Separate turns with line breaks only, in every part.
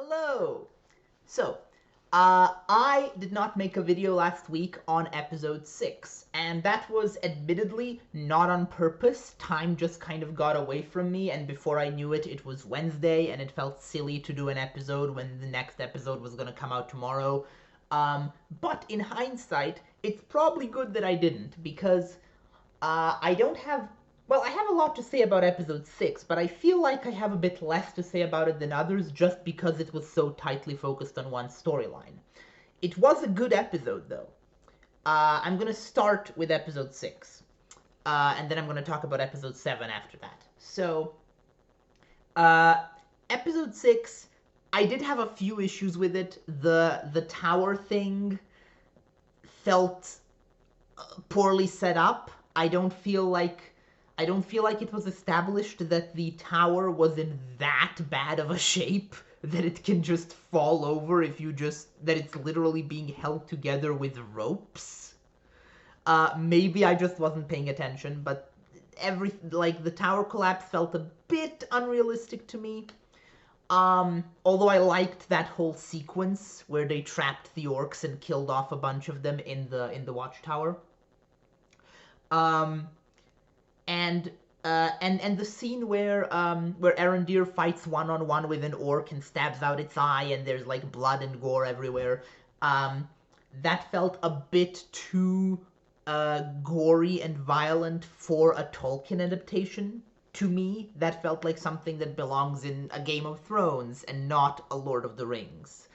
Hello! So, I did not make a video last week on episode 6, and that was admittedly not on purpose. Time just kind of got away from me, and before I knew it, it was Wednesday, and it felt silly to do an episode when the next episode was gonna come out tomorrow. But in hindsight, it's probably good that I didn't, because I don't have. Well, I have a lot to say about episode 6, but I feel like I have a bit less to say about it than others just because it was so tightly focused on one storyline. It was a good episode, though. I'm gonna start with episode 6, and then I'm gonna talk about episode 7 after that. So, uh, episode 6, I did have a few issues with it. The tower thing felt poorly set up. I don't feel like it was established that the tower was in that bad of a shape that it can just fall over if you just that it's literally being held together with ropes. Maybe I just wasn't paying attention, but the tower collapse felt a bit unrealistic to me. Although I liked that whole sequence where they trapped the orcs and killed off a bunch of them in the watchtower. Um, and the scene where Arendir fights one-on-one with an orc and stabs out its eye and there's like blood and gore everywhere. That felt a bit too gory and violent for a Tolkien adaptation. To me, that felt like something that belongs in a Game of Thrones and not a Lord of the Rings.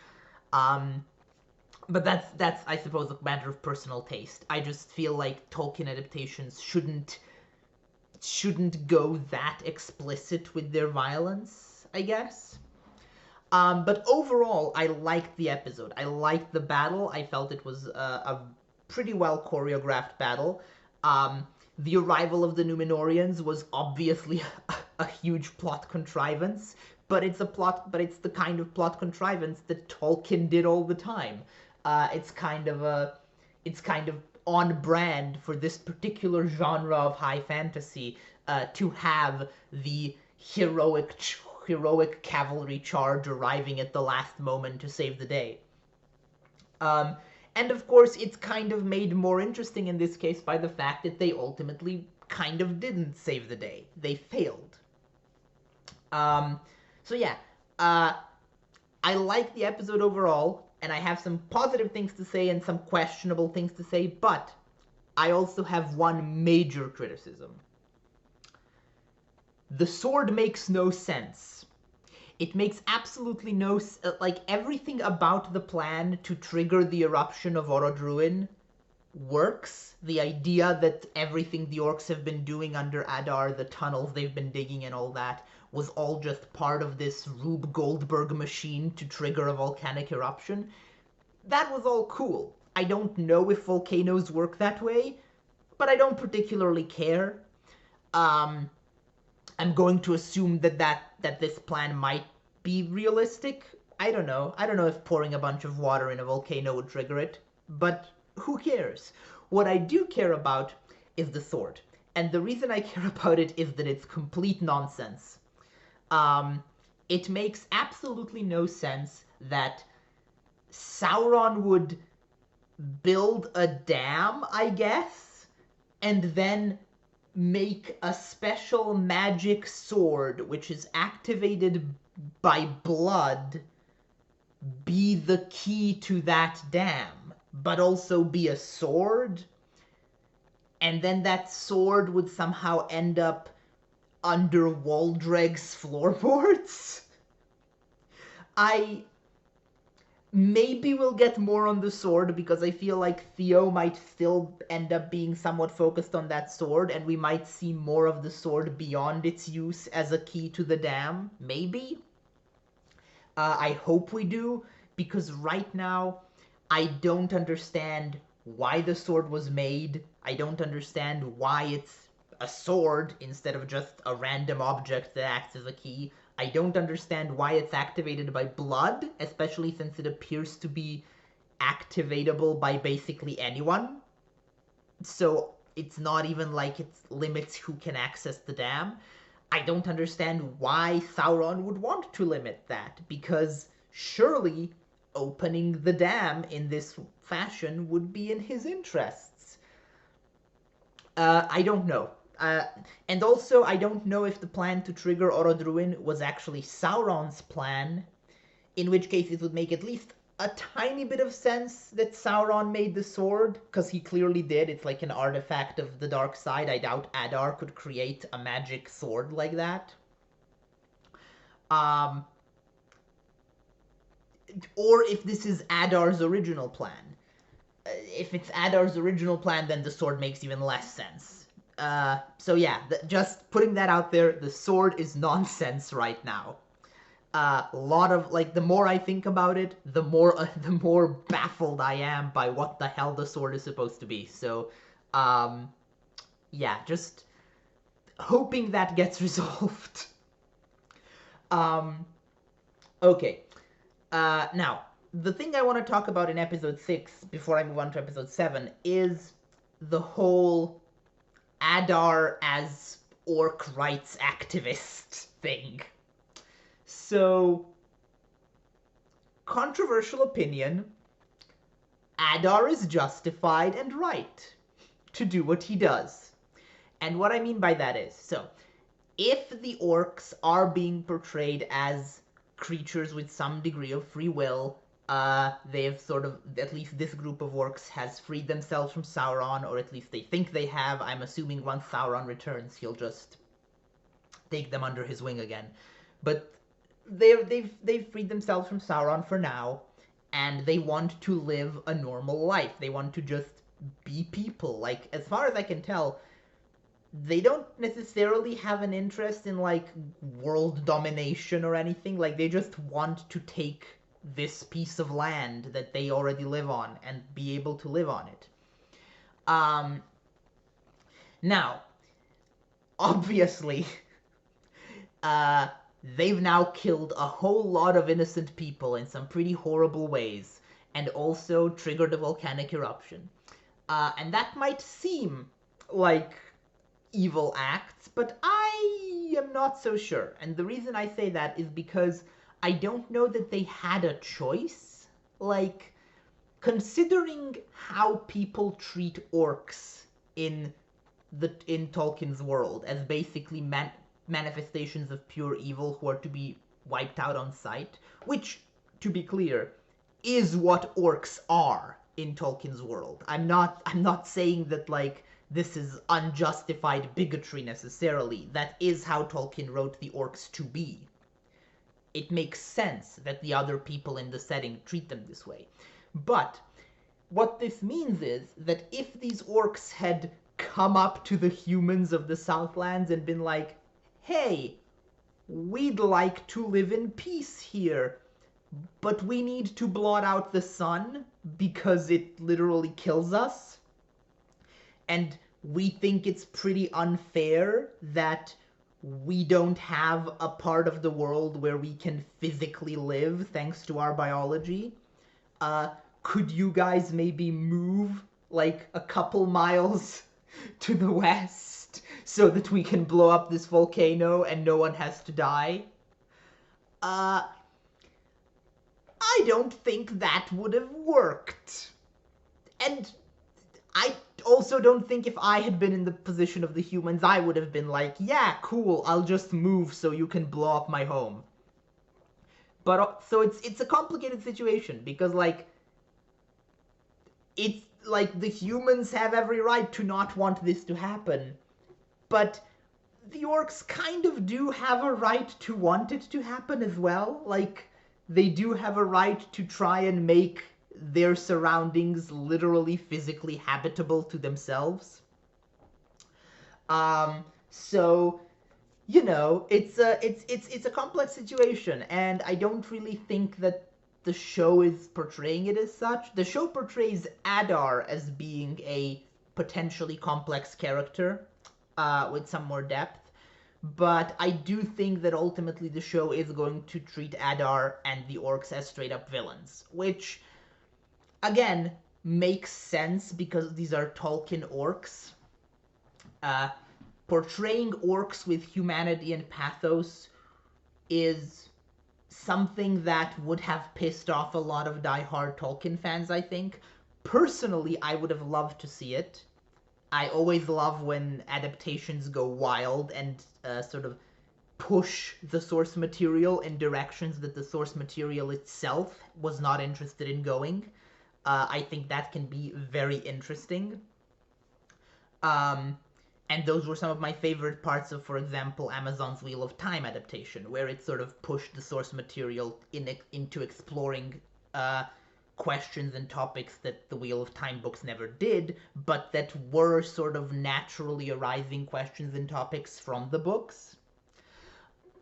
But that's I suppose a matter of personal taste. I just feel like Tolkien adaptations shouldn't go that explicit with their violence, I guess. But overall, I liked the episode. I liked the battle. I felt it was a pretty well choreographed battle. The arrival of the Númenóreans was obviously a huge plot contrivance, but it's the kind of plot contrivance that Tolkien did all the time. It's kind of on brand for this particular genre of high fantasy to have the heroic cavalry charge arriving at the last moment to save the day. And of course, it's kind of made more interesting in this case by the fact that they ultimately kind of didn't save the day. They failed. So yeah, I like the episode overall, and I have some positive things to say and some questionable things to say, but I also have one major criticism. The sword makes no sense. It makes absolutely no like everything about the plan to trigger the eruption of Orodruin works. The idea that everything the orcs have been doing under Adar, the tunnels they've been digging and all that, was all just part of this Rube Goldberg machine to trigger a volcanic eruption. That was all cool. I don't know if volcanoes work that way, but I don't particularly care. I'm going to assume that this plan might be realistic. I don't know. I don't know if pouring a bunch of water in a volcano would trigger it, but who cares? What I do care about is the sword. And the reason I care about it is that it's complete nonsense. It makes absolutely no sense that Sauron would build a dam, I guess, and then make a special magic sword which is activated by blood be the key to that dam, but also be a sword, and then that sword would somehow end up under Waldreg's floorboards. Maybe we'll get more on the sword because I feel like Theo might still end up being somewhat focused on that sword, and we might see more of the sword beyond its use as a key to the dam. Maybe. I hope we do, because right now I don't understand why the sword was made. I don't understand why it's a sword instead of just a random object that acts as a key. I don't understand why it's activated by blood, especially since it appears to be activatable by basically anyone. So it's not even like it limits who can access the dam. I don't understand why Sauron would want to limit that, because surely opening the dam in this fashion would be in his interests. I don't know. And also, I don't know if the plan to trigger Orodruin was actually Sauron's plan, in which case it would make at least a tiny bit of sense that Sauron made the sword, because he clearly did. It's like an artifact of the dark side. I doubt Adar could create a magic sword like that. Or if this is Adar's original plan. If it's Adar's original plan, then the sword makes even less sense. So yeah, just putting that out there, the sword is nonsense right now. A lot of, like, the more I think about it, the more baffled I am by what the hell the sword is supposed to be. So, yeah, just hoping that gets resolved. Okay. Now, the thing I want to talk about in episode 6, before I move on to episode 7, is the whole Adar as orc rights activist thing. So, controversial opinion, Adar is justified and right to do what he does. And what I mean by that is, so, if the orcs are being portrayed as creatures with some degree of free will, they've sort of, at least this group of orcs has freed themselves from Sauron, or at least they think they have. I'm assuming once Sauron returns, he'll just take them under his wing again. But they've freed themselves from Sauron for now, and they want to live a normal life. They want to just be people. Like, as far as I can tell, they don't necessarily have an interest in, like, world domination or anything. Like, they just want to take this piece of land that they already live on and be able to live on it. Now, obviously, they've now killed a whole lot of innocent people in some pretty horrible ways, and also triggered a volcanic eruption. And that might seem like evil acts, but I am not so sure. And the reason I say that is because I don't know that they had a choice. Like, considering how people treat orcs in Tolkien's world as basically manifestations of pure evil who are to be wiped out on sight, which, to be clear, is what orcs are in Tolkien's world. I'm not saying that, like, this is unjustified bigotry necessarily. That is how Tolkien wrote the orcs to be. It makes sense that the other people in the setting treat them this way. But what this means is that if these orcs had come up to the humans of the Southlands and been like, hey, we'd like to live in peace here, but we need to blot out the sun because it literally kills us, and we think it's pretty unfair that we don't have a part of the world where we can physically live thanks to our biology. Could you guys maybe move, like, a couple miles to the west so that we can blow up this volcano and no one has to die? I don't think that would have worked. And I also don't think if I had been in the position of the humans, I would have been like, yeah, cool, I'll just move so you can blow up my home. But, so it's a complicated situation, because, like, it's, like, the humans have every right to not want this to happen, but the orcs kind of do have a right to want it to happen as well. Like, they do have a right to try and make their surroundings literally physically habitable to themselves. So, you know, it's a complex situation, and I don't really think that the show is portraying it as such. The show portrays Adar as being a potentially complex character, with some more depth. But I do think that ultimately the show is going to treat Adar and the orcs as straight-up villains, which, again, makes sense because these are Tolkien orcs. Portraying orcs with humanity and pathos is something that would have pissed off a lot of die-hard Tolkien fans, I think. Personally, I would have loved to see it. I always love when adaptations go wild and sort of push the source material in directions that the source material itself was not interested in going. I think that can be very interesting. Um, and those were some of my favorite parts of, for example, Amazon's Wheel of Time adaptation, where it sort of pushed the source material into exploring questions and topics that the Wheel of Time books never did, but that were sort of naturally arising questions and topics from the books.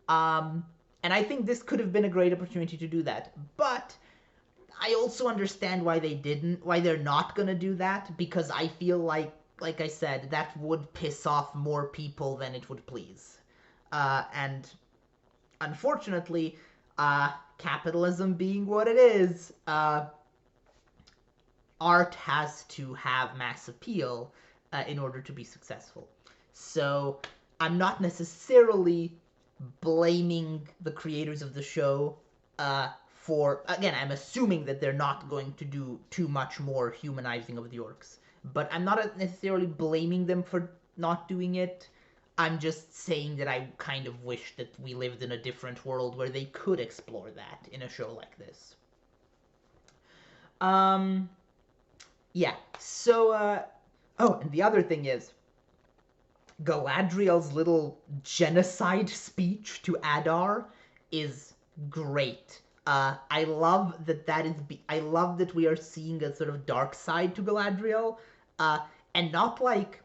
And I think this could have been a great opportunity to do that. But I also understand why they didn't, why they're not gonna do that, because I feel like I said, that would piss off more people than it would please. And unfortunately, capitalism being what it is, art has to have mass appeal in order to be successful. So I'm not necessarily blaming the creators of the show for, again, I'm assuming that they're not going to do too much more humanizing of the orcs. But I'm not necessarily blaming them for not doing it. I'm just saying that I kind of wish that we lived in a different world where they could explore that in a show like this. Yeah, so, oh, and the other thing is, Galadriel's little genocide speech to Adar is great. I love I love that we are seeing a sort of dark side to Galadriel, and not like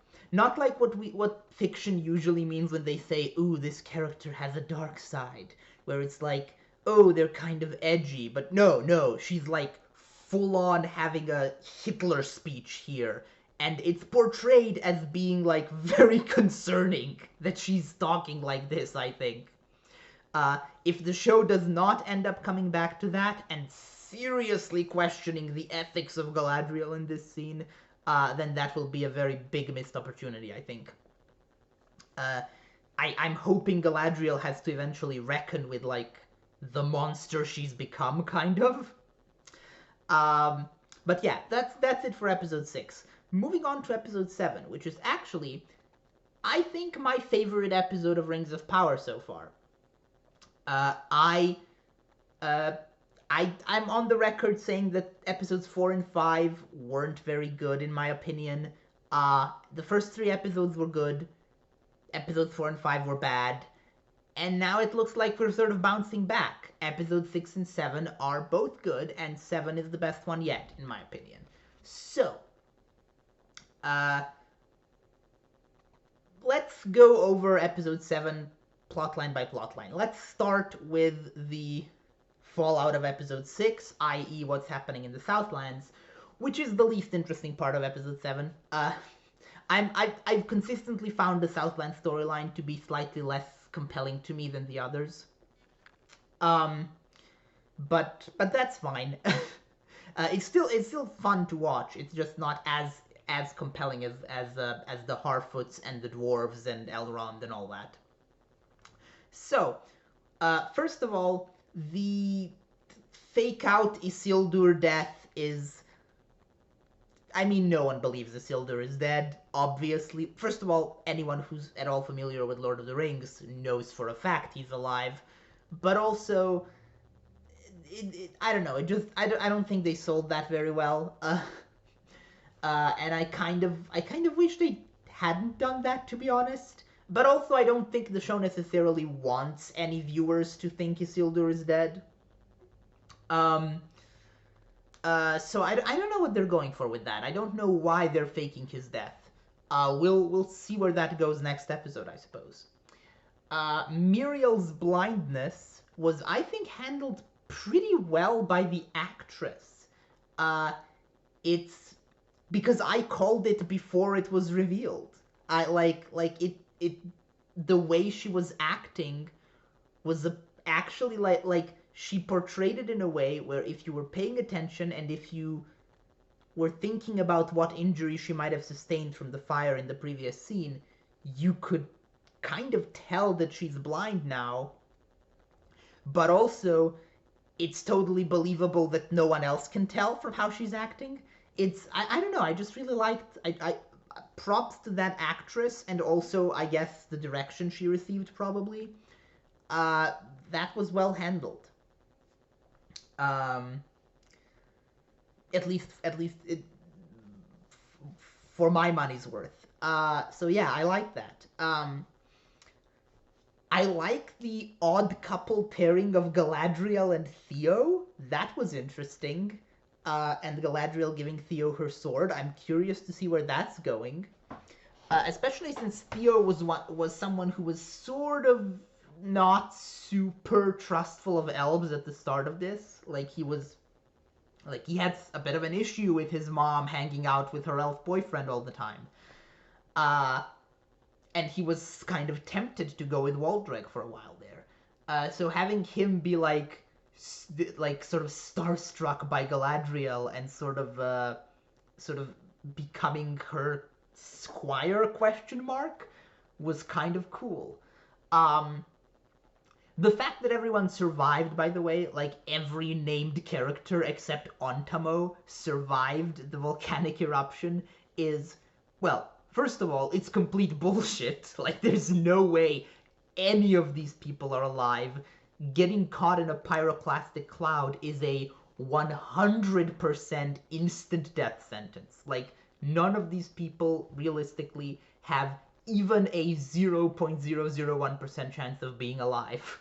what fiction usually means when they say, "Ooh, this character has a dark side," where it's like, "Oh, they're kind of edgy," but no, she's like full on having a Hitler speech here, and it's portrayed as being like very concerning that she's talking like this, I think. If the show does not end up coming back to that and seriously questioning the ethics of Galadriel in this scene, then that will be a very big missed opportunity, I think. I'm hoping Galadriel has to eventually reckon with, like, the monster she's become, kind of. But yeah, that's it for episode 6. Moving on to episode 7, which is actually, I think, my favorite episode of Rings of Power so far. I'm on the record saying that episodes 4 and 5 weren't very good in my opinion. The first 3 episodes were good. Episodes 4 and 5 were bad. And now it looks like we're sort of bouncing back. Episodes 6 and 7 are both good, and 7 is the best one yet, in my opinion. So, let's go over episode 7 plotline by plotline. Let's start with the fallout of episode 6, i.e. what's happening in the Southlands, which is the least interesting part of episode 7. I've consistently found the Southland storyline to be slightly less compelling to me than the others. But that's fine. It's still fun to watch. It's just not as compelling as the Harfoots and the dwarves and Elrond and all that. So, first of all, the fake out Isildur death is, I mean, no one believes Isildur is dead, obviously. First of all, anyone who's at all familiar with Lord of the Rings knows for a fact he's alive. But also, I don't know, I don't think they sold that very well. And I kind of wish they hadn't done that, to be honest. But also, I don't think the show necessarily wants any viewers to think Isildur is dead. So I don't know what they're going for with that. I don't know why they're faking his death. We'll see where that goes next episode, I suppose. Muriel's blindness was, I think, handled pretty well by the actress. It's because I called it before it was revealed. I like it the way she was acting was actually like she portrayed it in a way where if you were paying attention and if you were thinking about what injury she might have sustained from the fire in the previous scene, you could kind of tell that she's blind now, but also it's totally believable that no one else can tell from how she's acting. I don't know, I just really liked, props to that actress, and also, I guess, the direction she received, probably. Uh, that was well handled. Um, at least for my money's worth. So yeah, I like that. I like the odd couple pairing of Galadriel and Theo. That was interesting. And Galadriel giving Theo her sword. I'm curious to see where that's going. Especially since Theo was someone who was sort of not super trustful of elves at the start of this. He had a bit of an issue with his mom hanging out with her elf boyfriend all the time. Uh, and he was kind of tempted to go with Waldreg for a while there. So having him be sort of starstruck by Galadriel and sort of becoming her squire was kind of cool. The fact that everyone survived, by the way, like every named character except Ontamo survived the volcanic eruption is, well, first of all, it's complete bullshit. Like, there's no way any of these people are alive. Getting caught in a pyroclastic cloud is a 100% instant death sentence. Like, none of these people realistically have even a 0.001% chance of being alive.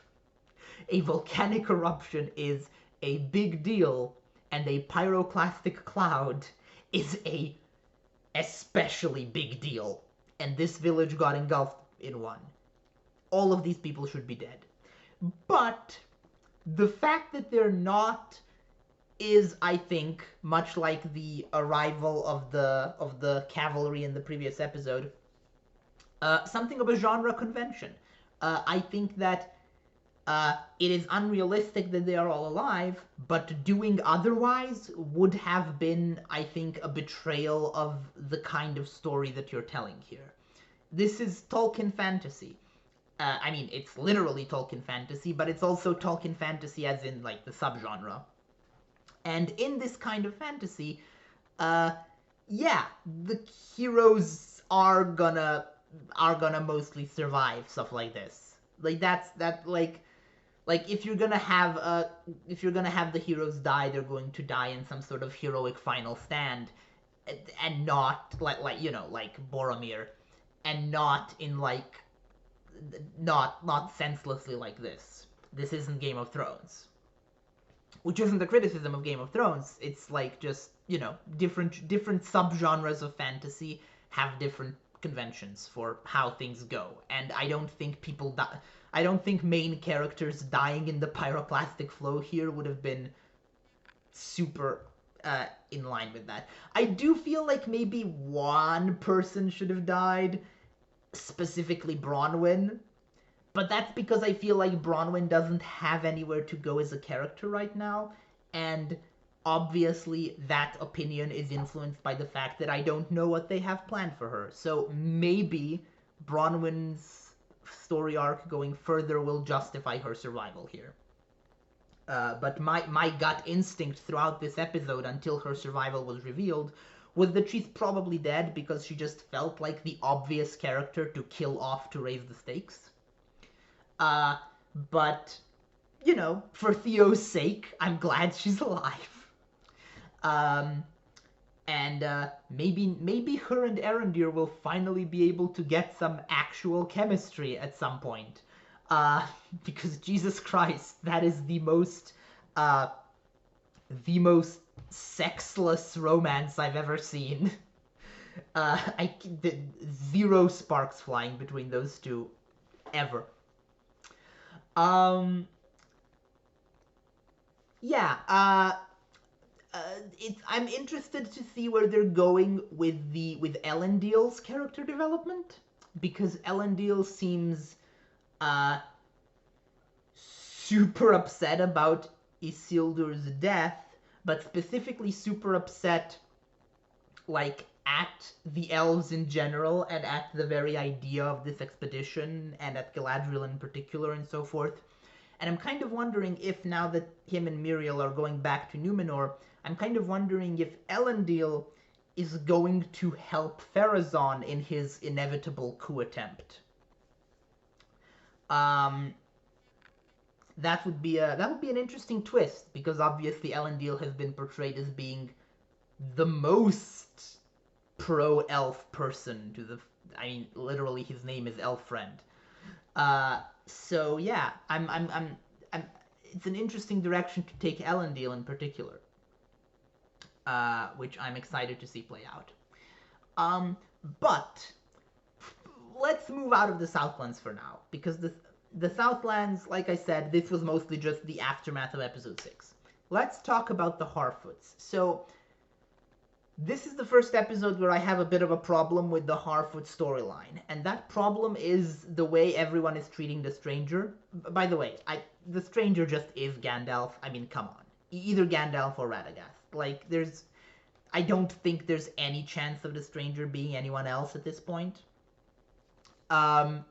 A volcanic eruption is a big deal, and a pyroclastic cloud is a especially big deal. And this village got engulfed in one. All of these people should be dead. But the fact that they're not is, I think, much like the arrival of the cavalry in the previous episode, something of a genre convention. I think that it is unrealistic that they are all alive, but doing otherwise would have been, I think, a betrayal of the kind of story that you're telling here. This is Tolkien fantasy. I mean, it's literally Tolkien fantasy, but it's also Tolkien fantasy as in, like, the subgenre. And in this kind of fantasy, yeah, the heroes are gonna mostly survive stuff like this. Like, like if you're gonna have the heroes die, they're going to die in some sort of heroic final stand, and not like Boromir, and not in not senselessly like this. This isn't Game of Thrones, which isn't a criticism of Game of Thrones. It's like just different subgenres of fantasy have different conventions for how things go, and I don't think people die. I don't think main characters dying in the pyroclastic flow here would have been super in line with that. I do feel like maybe one person should have died, specifically Bronwyn, but that's because I feel like Bronwyn doesn't have anywhere to go as a character right now, and obviously that opinion is influenced by the fact that I don't know what they have planned for her. So maybe Bronwyn's story arc going further will justify her survival here. But my gut instinct throughout this episode, until her survival was revealed, was that she's probably dead because she just felt like the obvious character to kill off to raise the stakes. But, for Theo's sake, I'm glad she's alive. And maybe her and Arondir will finally be able to get some actual chemistry at some point. Because Jesus Christ, that is the most sexless romance I've ever seen. Zero sparks flying between those two, ever. Yeah, I'm interested to see where they're going with Elendil's character development, because Elendil seems super upset about Isildur's death, but specifically super upset at the elves in general, and at the very idea of this expedition, and at Galadriel in particular, and so forth. And I'm kind of wondering if now that him and Muriel are going back to Numenor, I'm kind of wondering if Elendil is going to help Pharazôn in his inevitable coup attempt. Um, that would be an interesting twist, because obviously Elendil has been portrayed as being the most pro-elf person to the. I mean, literally, his name is Elfriend. So yeah, I'm. It's an interesting direction to take Elendil in particular, which I'm excited to see play out. But let's move out of the Southlands for now, because the Southlands, like I said, this was mostly just the aftermath of episode 6. Let's talk about the Harfoots. So this is the first episode where I have a bit of a problem with the Harfoot storyline, and that problem is the way everyone is treating the stranger. By the way, the stranger just is Gandalf. I mean, come on. Either Gandalf or Radagast. Like, I don't think there's any chance of the stranger being anyone else at this point. I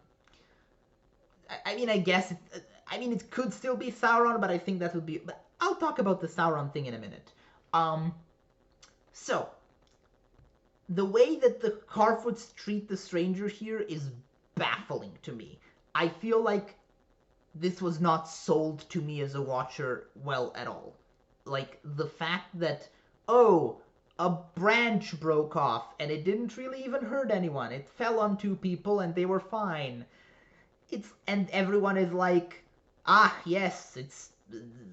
mean, I guess, it could still be Sauron, but I think that would be, but I'll talk about the Sauron thing in a minute. So, the way that the Harfoots treat the stranger here is baffling to me. I feel like this was not sold to me as a watcher well at all. Like, the fact that, oh, a branch broke off and it didn't really even hurt anyone. It fell on 2 people and they were fine. And everyone is like, ah, yes, it's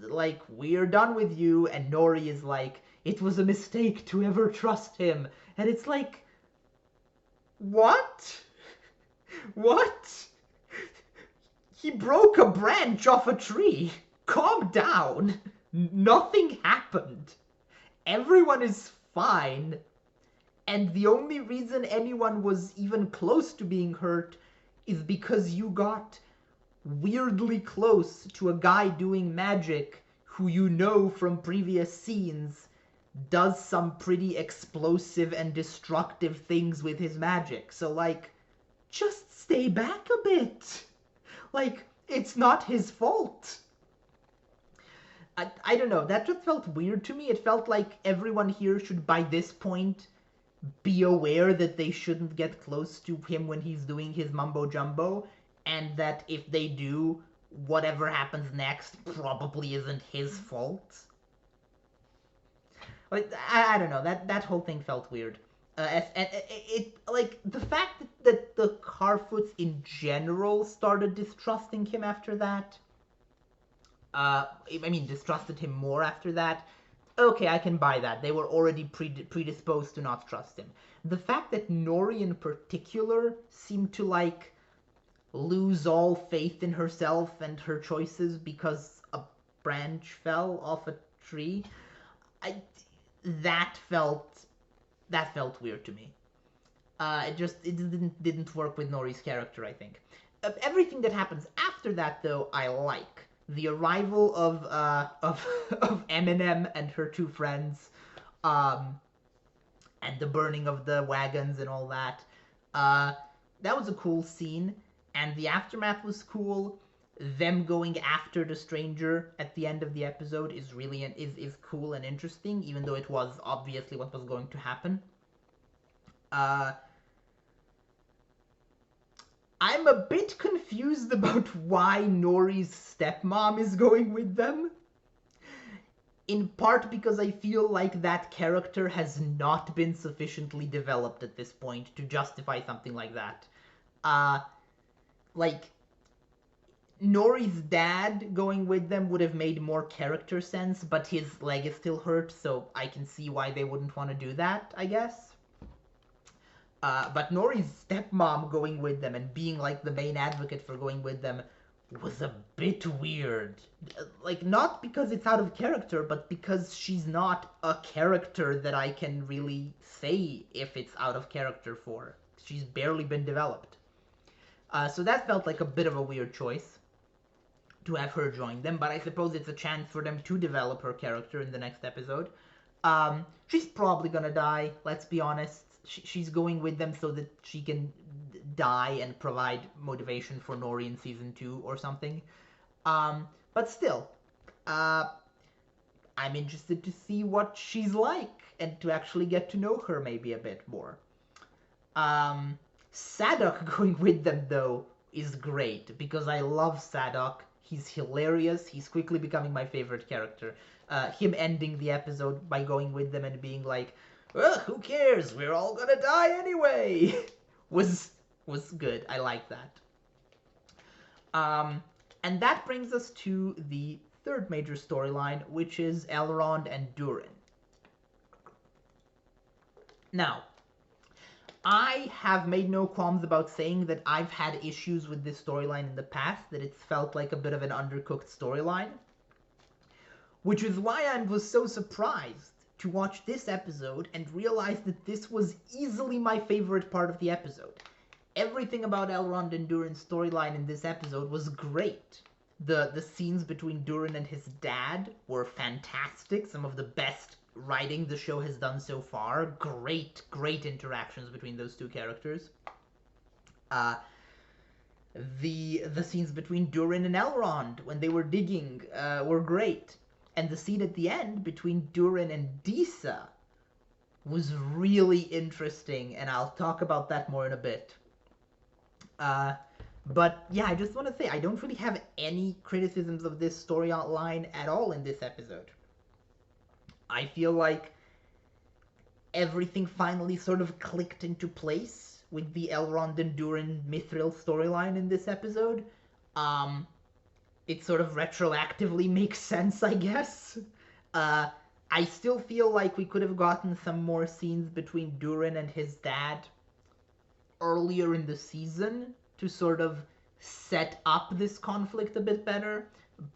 like, we're done with you. And Nori is like, it was a mistake to ever trust him. And it's like, what? What? He broke a branch off a tree. Calm down. Nothing happened. Everyone is fine. And the only reason anyone was even close to being hurt is because you got weirdly close to a guy doing magic who you know from previous scenes does some pretty explosive and destructive things with his magic. So, like, just stay back a bit. Like, it's not his fault. I don't know, that just felt weird to me. It felt like everyone here should, by this point, be aware that they shouldn't get close to him when he's doing his mumbo-jumbo, and that if they do, whatever happens next probably isn't his fault. Like, I don't know, that whole thing felt weird. It like, the fact that the Harfoots in general started distrusting him after that, distrusted him more after that, okay, I can buy that. They were already predisposed to not trust him. The fact that Nori in particular seemed to, like, lose all faith in herself and her choices because a branch fell off a tree, that felt weird to me. It didn't work with Nori's character, I think. Everything that happens after that, though, I like. The arrival of Eminem and her 2 friends, and the burning of the wagons and all that. That was a cool scene, and the aftermath was cool. Them going after the stranger at the end of the episode is really is cool and interesting, even though it was obviously what was going to happen. I'm a bit confused about why Nori's stepmom is going with them. In part because I feel like that character has not been sufficiently developed at this point to justify something like that. Like, Nori's dad going with them would have made more character sense, but his leg is still hurt, so I can see why they wouldn't want to do that, I guess. But Nori's stepmom going with them and being, like, the main advocate for going with them was a bit weird. Like, not because it's out of character, but because she's not a character that I can really say if it's out of character for. She's barely been developed. So that felt like a bit of a weird choice to have her join them, but I suppose it's a chance for them to develop her character in the next episode. She's probably gonna die, let's be honest. She's going with them so that she can die and provide motivation for Nori in season 2 or something. But still, uh, I'm interested to see what she's like and to actually get to know her maybe a bit more. Um, Sadok going with them though is great because I love Sadok. He's hilarious. He's quickly becoming my favorite character. Him ending the episode by going with them and being like, "Well, who cares? We're all gonna die anyway," was was good. I like that. Um, and that brings us to the third major storyline, which is Elrond and Durin. Now, I have made no qualms about saying that I've had issues with this storyline in the past, that it's felt like a bit of an undercooked storyline. Which is why I was so surprised to watch this episode and realize that this was easily my favorite part of the episode. Everything about Elrond and Durin's storyline in this episode was great. The scenes between Durin and his dad were fantastic, some of the best writing the show has done so far. Great interactions between those two characters. The scenes between Durin and Elrond when they were digging were great. And the scene at the end between Durin and Disa was really interesting, and I'll talk about that more in a bit. But yeah, I just want to say, I don't really have any criticisms of this storyline at all in this episode. I feel like everything finally sort of clicked into place with the Elrond and Durin Mithril storyline in this episode. It sort of retroactively makes sense, I guess. I still feel like we could have gotten some more scenes between Durin and his dad earlier in the season to sort of set up this conflict a bit better,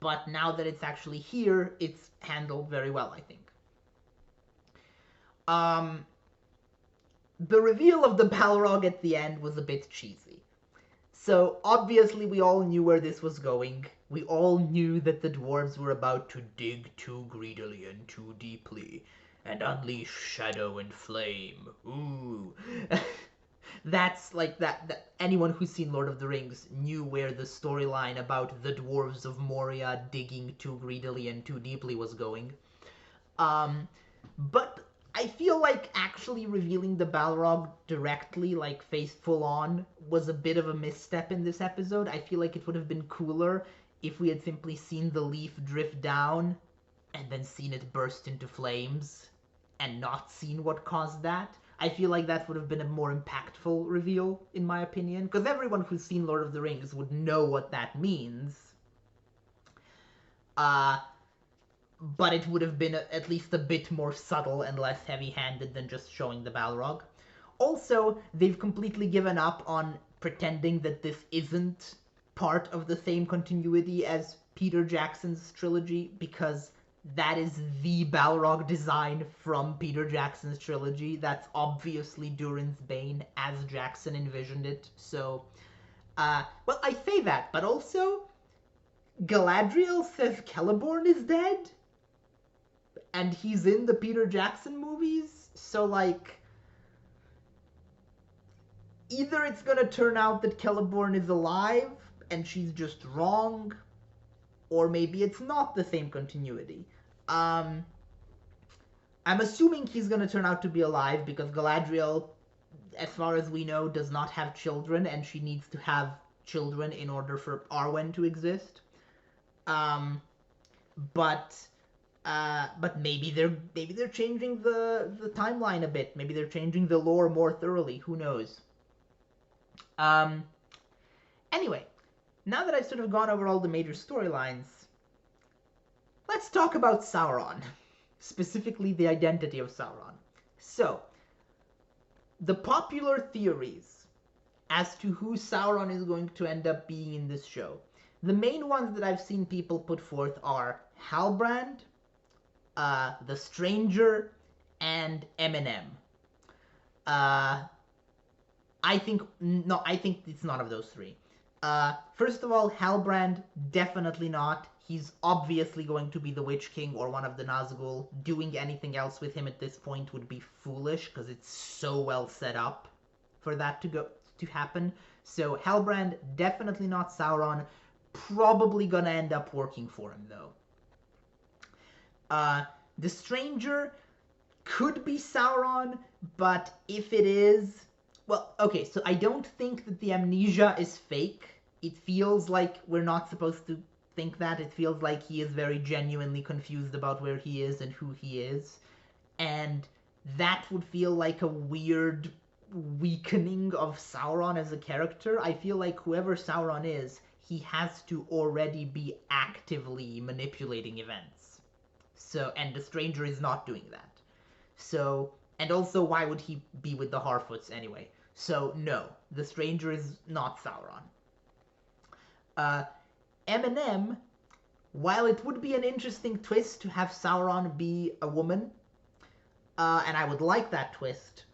but now that it's actually here, it's handled very well, I think. The reveal of the Balrog at the end was a bit cheesy. So, obviously we all knew where this was going. We all knew that the dwarves were about to dig too greedily and too deeply, and unleash shadow and flame. Ooh. That's like that anyone who's seen Lord of the Rings knew where the storyline about the dwarves of Moria digging too greedily and too deeply was going. But I feel like actually revealing the Balrog directly, like face full on, was a bit of a misstep in this episode. I feel like it would have been cooler if we had simply seen the leaf drift down and then seen it burst into flames and not seen what caused that. I feel like that would have been a more impactful reveal, in my opinion, because everyone who's seen Lord of the Rings would know what that means. But it would have been at least a bit more subtle and less heavy-handed than just showing the Balrog. Also, they've completely given up on pretending that this isn't part of the same continuity as Peter Jackson's trilogy, because that is the Balrog design from Peter Jackson's trilogy. That's obviously Durin's Bane as Jackson envisioned it. So, well, I say that, but also, Galadriel says Celeborn is dead? And he's in the Peter Jackson movies, so like, either it's gonna turn out that Celeborn is alive and she's just wrong, or maybe it's not the same continuity. I'm assuming he's gonna turn out to be alive because Galadriel, as far as we know, does not have children, and she needs to have children in order for Arwen to exist. But maybe they're changing the timeline a bit. Maybe they're changing the lore more thoroughly. Who knows? Anyway, now that I've sort of gone over all the major storylines, let's talk about Sauron. Specifically, the identity of Sauron. So, the popular theories as to who Sauron is going to end up being in this show. The main ones that I've seen people put forth are Halbrand, The Stranger, and Eminem. I think it's none of those three. First of all, Halbrand, definitely not. He's obviously going to be the Witch King or one of the Nazgul. Doing anything else with him at this point would be foolish because it's so well set up for that to happen. So Halbrand, definitely not Sauron. probably gonna end up working for him, though. The Stranger could be Sauron, but if it is... Well, okay, so I don't think that the amnesia is fake. It feels like we're not supposed to think that. It feels like he is very genuinely confused about where he is and who he is. And that would feel like a weird weakening of Sauron as a character. I feel like whoever Sauron is, he has to already be actively manipulating events. So, and the Stranger is not doing that. So, and also, why would he be with the Harfoots anyway? So, no, the Stranger is not Sauron. Eminem, while it would be an interesting twist to have Sauron be a woman, and I would like that twist,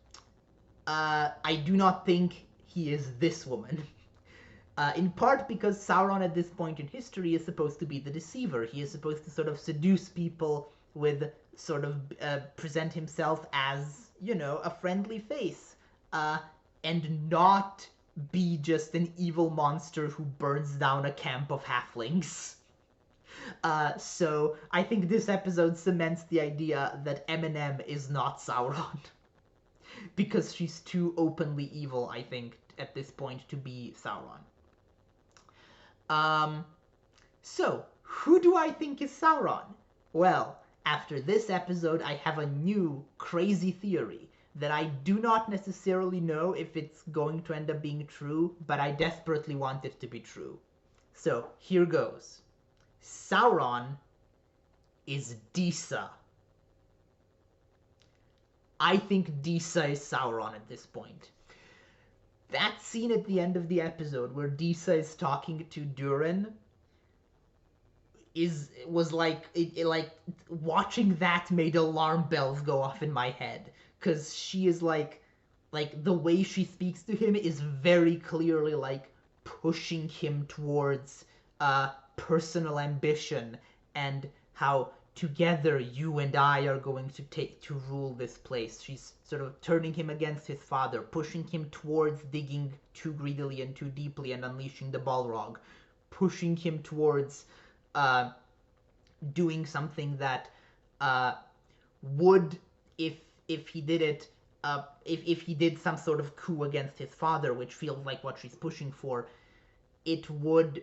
I do not think he is this woman. In part because Sauron at this point in history is supposed to be the deceiver. He is supposed to sort of seduce people with sort of present himself as, you know, a friendly face, and not be just an evil monster who burns down a camp of halflings. So I think this episode cements the idea that Eminem is not Sauron. Because she's too openly evil, I think, at this point to be Sauron. So, who do I think is Sauron? Well, after this episode, I have a new, crazy theory that I do not necessarily know if it's going to end up being true, but I desperately want it to be true. So, here goes. Sauron is Disa. I think Disa is Sauron at this point. That scene at the end of the episode where Disa is talking to Durin was like watching that made alarm bells go off in my head, because she is like the way she speaks to him is very clearly like pushing him towards personal ambition, and how together you and I are going to rule this place. She's sort of turning him against his father, pushing him towards digging too greedily and too deeply and unleashing the Balrog, pushing him towards doing something that would, if he did it, if he did some sort of coup against his father, which feels like what she's pushing for, it would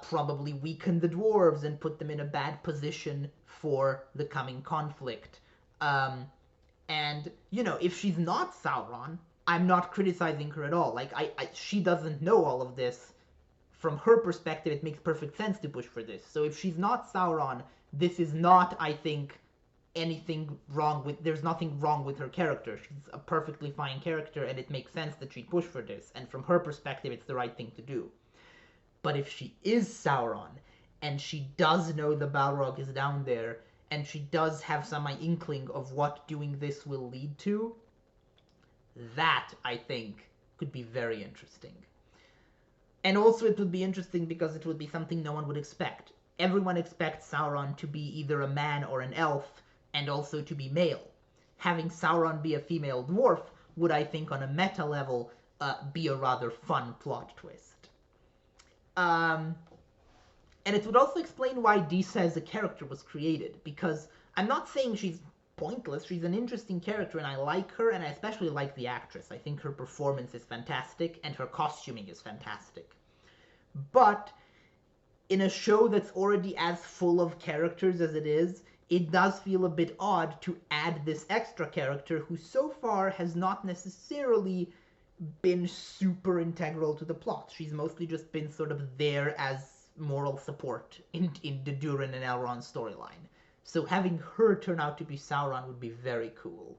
probably weaken the dwarves and put them in a bad position for the coming conflict. And, you know, if she's not Sauron, I'm not criticizing her at all. Like, she doesn't know all of this. From her perspective, it makes perfect sense to push for this. So if she's not Sauron, this is not, I think, anything wrong with... There's nothing wrong with her character. She's a perfectly fine character, and it makes sense that she'd push for this. And from her perspective, it's the right thing to do. But if she is Sauron, and she does know the Balrog is down there, and she does have some inkling of what doing this will lead to, that, I think, could be very interesting. And also it would be interesting because it would be something no one would expect. Everyone expects Sauron to be either a man or an elf, and also to be male. Having Sauron be a female dwarf would, I think, on a meta level, be a rather fun plot twist. And it would also explain why Disa as a character was created, because I'm not saying she's pointless. She's an interesting character, and I like her, and I especially like the actress. I think her performance is fantastic, and her costuming is fantastic. But in a show that's already as full of characters as it is, it does feel a bit odd to add this extra character who so far has not necessarily been super integral to the plot. She's mostly just been sort of there as moral support in the Durin and Elrond storyline. So having her turn out to be Sauron would be very cool.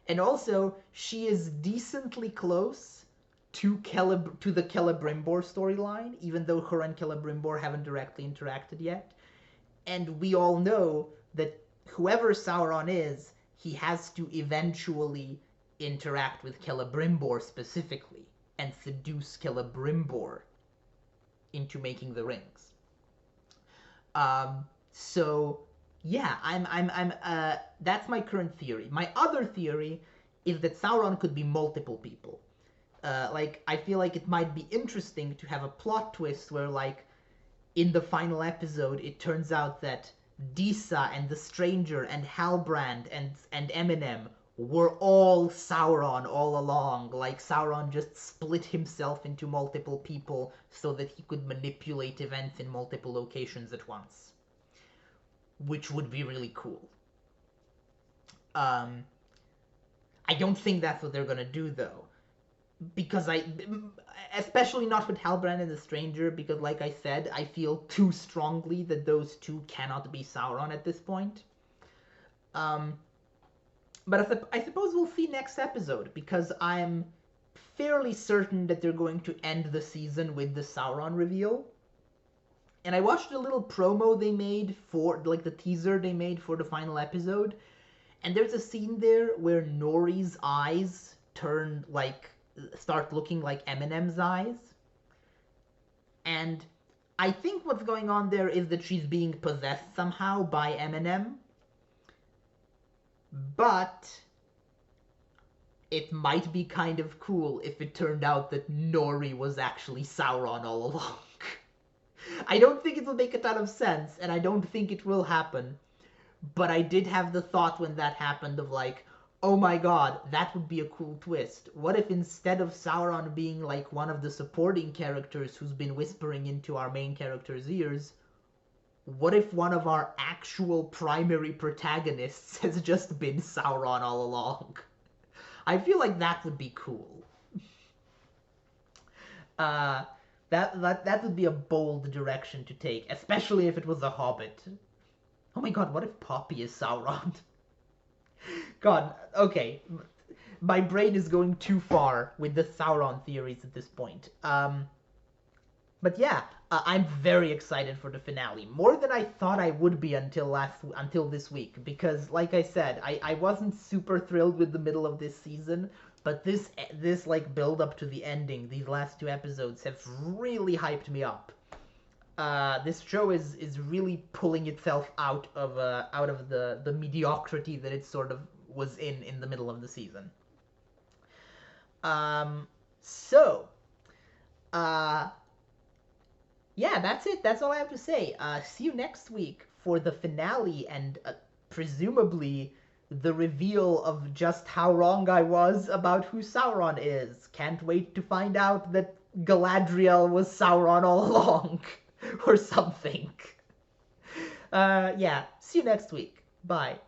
And also, she is decently close to the Celebrimbor storyline, even though her and Celebrimbor haven't directly interacted yet. And we all know that whoever Sauron is, he has to eventually interact with Celebrimbor specifically, and seduce Celebrimbor into making the rings. So yeah, that's my current theory. My other theory is that Sauron could be multiple people. Like, I feel like it might be interesting to have a plot twist where, like, in the final episode, it turns out that Disa and the Stranger and Halbrand and Eminem were all Sauron all along. Like, Sauron just split himself into multiple people so that he could manipulate events in multiple locations at once. Which would be really cool. I don't think that's what they're gonna do, though. Because especially not with Halbrand and the Stranger, because like I said, I feel too strongly that those two cannot be Sauron at this point. But I suppose we'll see next episode, because I'm fairly certain that they're going to end the season with the Sauron reveal. And I watched a little promo they made for, like, the teaser they made for the final episode, and there's a scene there where Nori's eyes start looking like Eminem's eyes. And I think what's going on there is that she's being possessed somehow by Eminem. But it might be kind of cool if it turned out that Nori was actually Sauron all along. I don't think it will make a ton of sense, and I don't think it will happen. But I did have the thought when that happened of like, oh my god, that would be a cool twist. What if instead of Sauron being like one of the supporting characters who's been whispering into our main character's ears, what if one of our actual primary protagonists has just been Sauron all along? I feel like that would be cool. That would be a bold direction to take, especially if it was a Hobbit. Oh my god, what if Poppy is Sauron? God, okay. My brain is going too far with the Sauron theories at this point. But yeah, I'm very excited for the finale. More than I thought I would be until this week. Because, like I said, I wasn't super thrilled with the middle of this season. But this like build up to the ending, these last two episodes have really hyped me up. This show is really pulling itself out of the mediocrity that it sort of was in the middle of the season. Yeah, that's it. That's all I have to say. See you next week for the finale and presumably the reveal of just how wrong I was about who Sauron is. Can't wait to find out that Galadriel was Sauron all along. Or something. Yeah, see you next week. Bye.